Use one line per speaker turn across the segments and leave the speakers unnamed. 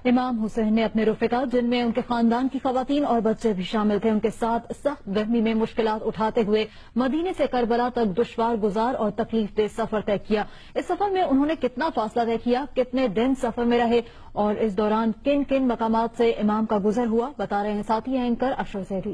امام حسین نے اپنے رفقا جن میں ان کے خاندان کی خواتین اور بچے بھی شامل تھے ان کے ساتھ سخت گرمی میں مشکلات اٹھاتے ہوئے مدینے سے کربلا تک دشوار گزار اور تکلیف دہ سفر طے کیا۔ اس سفر میں انہوں نے کتنا فاصلہ طے کیا، کتنے دن سفر میں رہے اور اس دوران کن کن مقامات سے امام کا گزر ہوا، بتا رہے ہیں ساتھی اینکر اشرف زیدی۔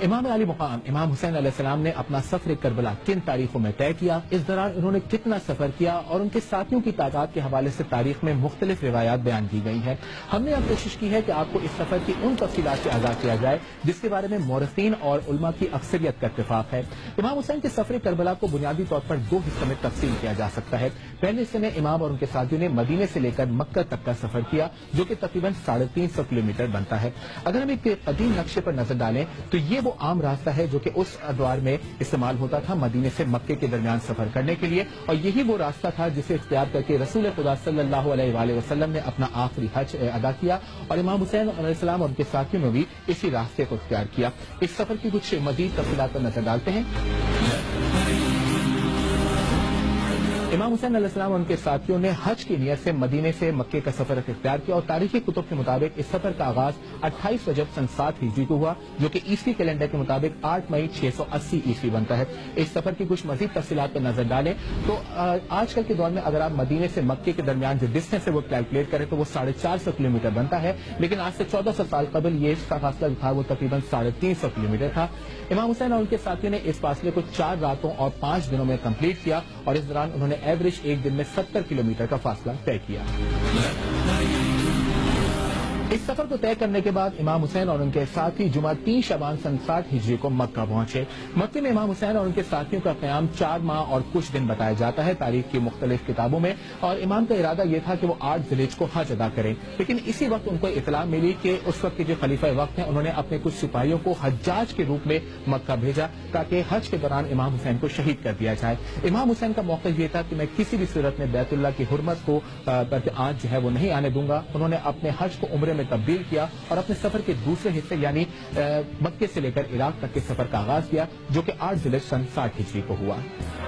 امام علی مقام امام حسین علیہ السلام نے اپنا سفر کربلا کن تاریخوں میں طے کیا، اس دوران انہوں نے کتنا سفر کیا اور ان کے ساتھیوں کی تعداد کے حوالے سے تاریخ میں مختلف روایات بیان کی گئی ہیں۔ ہم نے اب کوشش کی ہے کہ آپ کو اس سفر کی ان تفصیلات سے آگاہ کیا جائے جس کے بارے میں مورخین اور علماء کی اکثریت کا اتفاق ہے۔ امام حسین کے سفر کربلا کو بنیادی طور پر دو حصوں میں تقسیم کیا جا سکتا ہے۔ پہلے حصے میں امام اور ان کے ساتھیوں نے مدینے سے لے کر مکہ تک کا سفر کیا جو کہ تقریباً 350 کلومیٹر بنتا ہے۔ اگر ہم ایک قدیم نقشے پر نظر ڈالیں تو یہ وہ عام راستہ ہے جو کہ اس ادوار میں استعمال ہوتا تھا مدینے سے مکے کے درمیان سفر کرنے کے لیے، اور یہی وہ راستہ تھا جسے اختیار کر کے رسول خدا صلی اللہ علیہ وآلہ وسلم نے اپنا آخری حج ادا کیا، اور امام حسین علیہ السلام اور ان کے ساتھیوں نے بھی اسی راستے کو اختیار کیا۔ اس سفر کی کچھ مزید تفصیلات پر نظر ڈالتے ہیں۔ امام حسین علیہ السلام اور ان کے ساتھیوں نے حج کی نیت سے مدینے سے مکے کا سفر اختیار کیا، اور تاریخی کتب کے مطابق اس سفر کا آغاز 28 رجب سن 7 ہجری کو ہوا جو کہ عیسوی کیلنڈر کے مطابق 8 مئی 680 عیسوی بنتا ہے۔ اس سفر کی کچھ مزید تفصیلات پر نظر ڈالیں تو آج کل کے دور میں اگر آپ مدینے سے مکے کے درمیان جو ڈسٹینس ہے وہ کیلکولیٹ کریں تو وہ 450 کلومیٹر بنتا ہے، لیکن آج سے 1400 سال قبل یہ اس کا فاصلہ تھا وہ تقریباً 350 کلومیٹر تھا۔ امام حسین اور ان کے ساتھیوں نے اس فاصلے کو 4 راتوں اور 5 دنوں میں کمپلیٹ کیا، اور اس دوران انہوں نے ایوریج ایک دن میں 70 کلومیٹر کا فاصلہ طے کیا۔ اس سفر کو طے کرنے کے بعد امام حسین اور ان کے ساتھی جمعہ 3 شعبان سن 60 ہجری کو مکہ پہنچے۔ مکے میں امام حسین اور ان کے ساتھیوں کا قیام 4 ماہ اور کچھ دن بتایا جاتا ہے تاریخ کی مختلف کتابوں میں، اور امام کا ارادہ یہ تھا کہ وہ 8 ذی الحجہ کو حج ادا کریں، لیکن اسی وقت ان کو اطلاع ملی کہ اس وقت کے جو خلیفہ وقت ہیں انہوں نے اپنے کچھ سپاہیوں کو حجاج کے روپ میں مکہ بھیجا تاکہ حج کے دوران امام حسین کو شہید کر دیا جائے۔ امام حسین کا موقف یہ تھا کہ میں کسی بھی صورت میں بیت اللہ کی حرمت کو آنچ جو ہے وہ نہیں آنے دوں گا۔ انہوں نے اپنے حج کو عمرے میں تبدیل کیا اور اپنے سفر کے دوسرے حصے یعنی مکے سے لے کر عراق تک کے سفر کا آغاز کیا جو کہ 8 ذی الحجہ سن 60 ہجری کو ہوا۔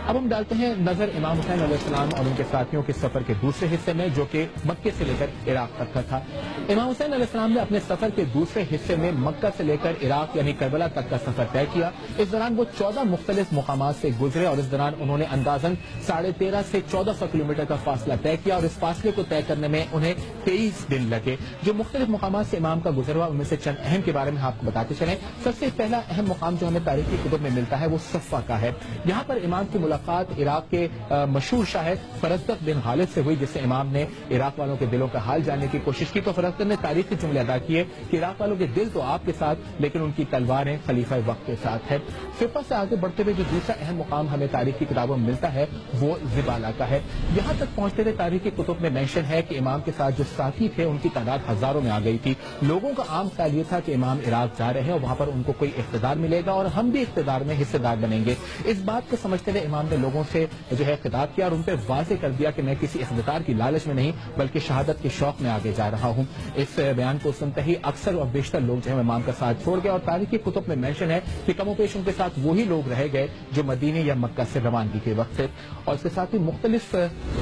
اب ہم ڈالتے ہیں نظر امام حسین علیہ السلام اور ان کے ساتھیوں کے سفر کے دوسرے حصے میں جو کہ مکے سے لے کر عراق تک کا تھا۔ امام حسین علیہ السلام نے اپنے سفر کے دوسرے حصے میں مکہ سے لے کر عراق یعنی کربلا تک کا سفر طے کیا۔ اس دوران وہ 14 مختلف مقامات سے گزرے اور اس دوران انہوں نے اندازاً 1350 سے 1400 کلومیٹر کا فاصلہ طے کیا، اور اس فاصلے کو طے کرنے میں انہیں 23 دن لگے۔ جو مختلف مقامات سے امام کا گزر ہوا ان میں سے چند اہم کے بارے میں آپ کو بتاتے چلیں۔ سب سے پہلا اہم مقام جو ہمیں تاریخی کتب میں ملتا ہے وہ صفا کا ہے۔ یہاں پر امام کی ملاقات عراق کے مشہور شاعر فرزدق بن غالب سے ہوئی، جس سے امام نے عراق والوں کے دلوں کا حال جاننے کی کوشش کی، تو فرزدق نے تاریخی جملے ادا کیے کہ عراق والوں کے دل تو آپ کے ساتھ لیکن ان کی تلواریں خلیفہ وقت کے ساتھ ہے۔ صفا سے آگے بڑھتے ہوئے جو دوسرا اہم مقام ہمیں تاریخی کتابوں میں ملتا ہے وہ زبالہ کا ہے۔ یہاں تک پہنچتے ہوئے تاریخی کتب میں مینشن ہے کہ امام کے ساتھ جو ساتھی تھے ان کی تعداد ہزاروں میں آ گئی تھی۔ لوگوں کا عام خیال یہ تھا کہ امام عراق جا رہے ہیں اور وہاں پر ان کو کوئی اقتدار ملے گا اور ہم بھی اقتدار میں حصے دار بنیں گے۔ اس بات کو سمجھتے ہوئے امام نے لوگوں سے جو ہے خطاب کیا اور ان پہ واضح کر دیا کہ میں کسی اقتدار کی لالچ میں نہیں بلکہ شہادت کے شوق میں آگے جا رہا ہوں۔ اس بیان کو سنتے ہی اکثر اور بیشتر لوگ جو ہے امام کا ساتھ چھوڑ گئے، اور تاریخی کتب میں مینشن ہے کہ کم و بیش ان کے ساتھ وہی لوگ رہ گئے جو مدینے یا مکہ سے روانگی کے وقت تھے، اور اس کے ساتھ ہی مختلف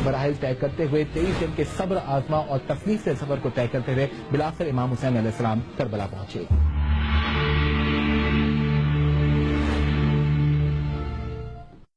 مراحل طے کرتے ہوئے 23 دن کے صبر آزما اور تکلیف سے سفر کو طے کرتے ہوئے بالآخر امام حسین علیہ السلام کربلا پہنچے۔